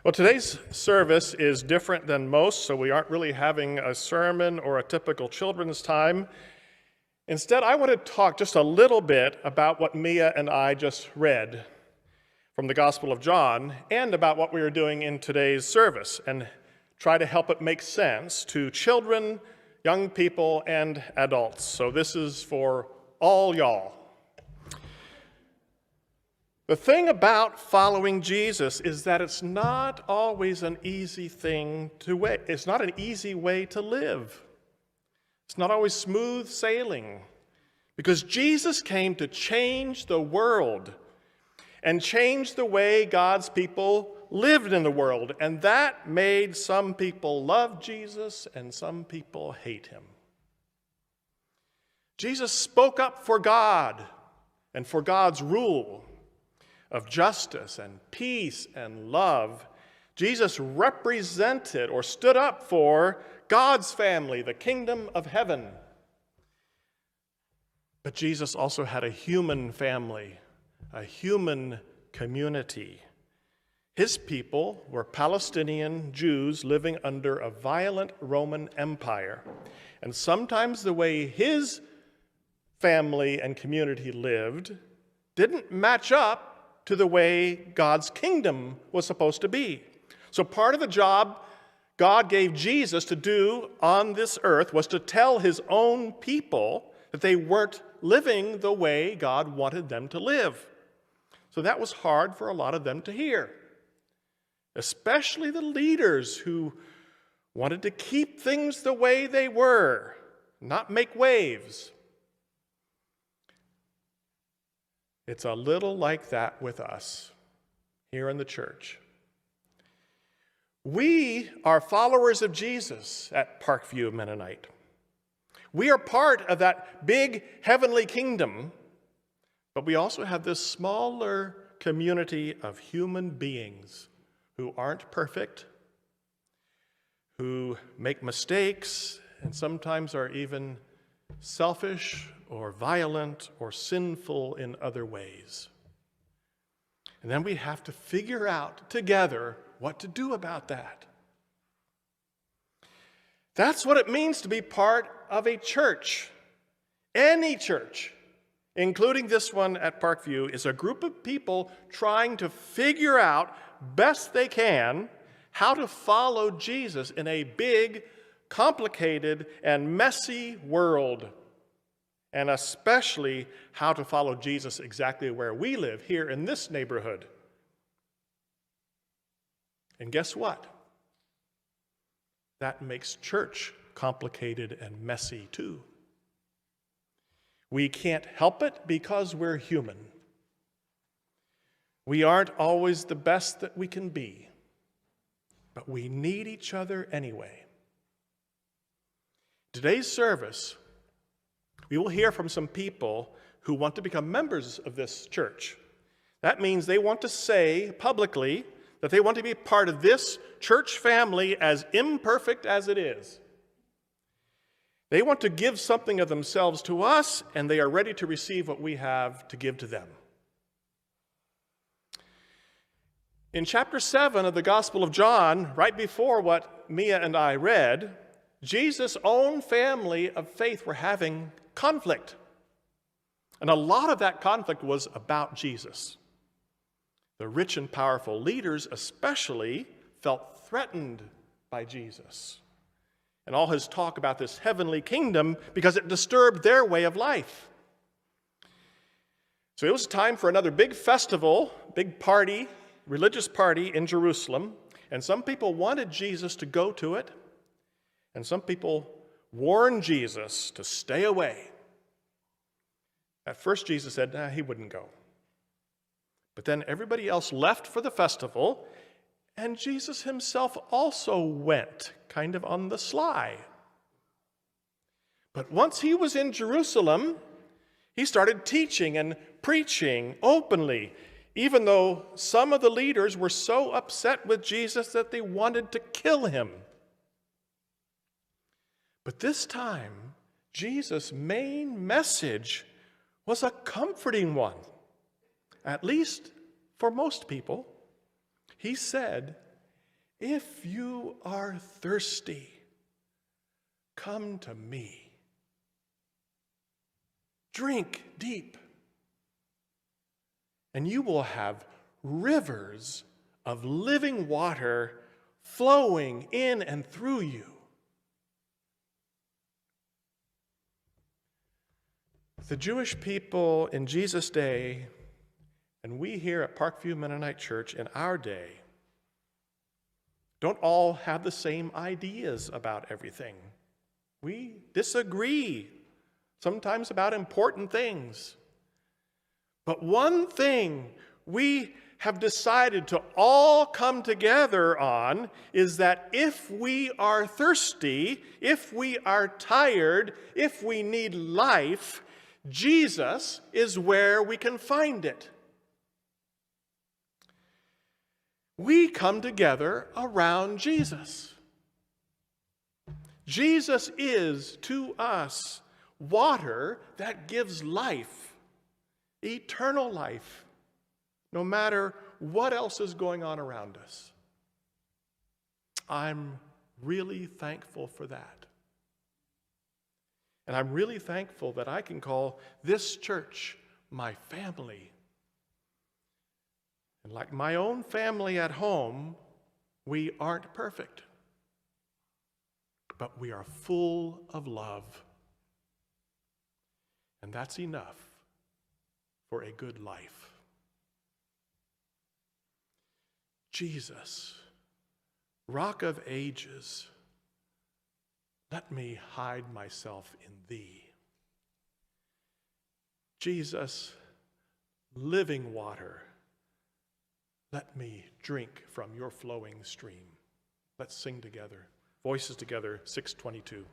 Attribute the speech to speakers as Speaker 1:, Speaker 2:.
Speaker 1: Well, today's service is different than most, so we aren't really having a sermon or a typical children's time. Instead, I want to talk just a little bit about what Mia and I just read from the Gospel of John and about what we are doing in today's service and try to help it make sense to children, young people, and adults. So this is for all y'all. The thing about following Jesus is that it's not always an easy thing to wait. It's not an easy way to live. It's not always smooth sailing, because Jesus came to change the world and change the way God's people lived in the world, and that made some people love Jesus and some people hate him. Jesus spoke up for God and for God's rule of justice and peace and love. Jesus represented or stood up for God's family, the kingdom of heaven. But Jesus also had a human family, a human community. His people were Palestinian Jews living under a violent Roman Empire. And sometimes the way his family and community lived didn't match up to the way God's kingdom was supposed to be. So part of the job God gave Jesus to do on this earth was to tell his own people that they weren't living the way God wanted them to live. So that was hard for a lot of them to hear, especially the leaders who wanted to keep things the way they were, not make waves. It's a little like that with us here in the church. We are followers of Jesus at Parkview Mennonite. We are part of that big heavenly kingdom, but we also have this smaller community of human beings who aren't perfect, who make mistakes, and sometimes are even selfish or violent or sinful in other ways. And then we have to figure out together what to do about that. That's what it means to be part of a church. Any church, including this one at Parkview, is a group of people trying to figure out best they can how to follow Jesus in a big, complicated, and messy world. And especially how to follow Jesus exactly where we live, here in this neighborhood. And guess what? That makes church complicated and messy too. We can't help it because we're human. We aren't always the best that we can be, but we need each other anyway. Today's service, we will hear from some people who want to become members of this church. That means they want to say publicly that they want to be part of this church family, as imperfect as it is. They want to give something of themselves to us, and they are ready to receive what we have to give to them. In chapter 7 of the Gospel of John, right before what Mia and I read, Jesus' own family of faith were having conflict. And a lot of that conflict was about Jesus. The rich and powerful leaders especially felt threatened by Jesus and all his talk about this heavenly kingdom because it disturbed their way of life. So it was time for another big festival, big party, religious party in Jerusalem, and some people wanted Jesus to go to it, and some people warned Jesus to stay away. At first, Jesus said he wouldn't go. But then everybody else left for the festival, and Jesus himself also went, kind of on the sly. But once he was in Jerusalem, he started teaching and preaching openly, even though some of the leaders were so upset with Jesus that they wanted to kill him. But this time, Jesus' main message was a comforting one, at least for most people. He said, If you are thirsty, come to me. Drink deep, and you will have rivers of living water flowing in and through you. The Jewish people in Jesus' day, and we here at Parkview Mennonite Church in our day, don't all have the same ideas about everything. We disagree, sometimes about important things. But one thing we have decided to all come together on is that if we are thirsty, if we are tired, if we need life, Jesus is where we can find it. We come together around Jesus. Jesus is, to us, water that gives life, eternal life, no matter what else is going on around us. I'm really thankful for that. And I'm really thankful that I can call this church my family. And like my own family at home, we aren't perfect, but we are full of love. And that's enough for a good life. Jesus, Rock of Ages, let me hide myself in thee. Jesus, living water, let me drink from your flowing stream. Let's sing together. Voices together, 622.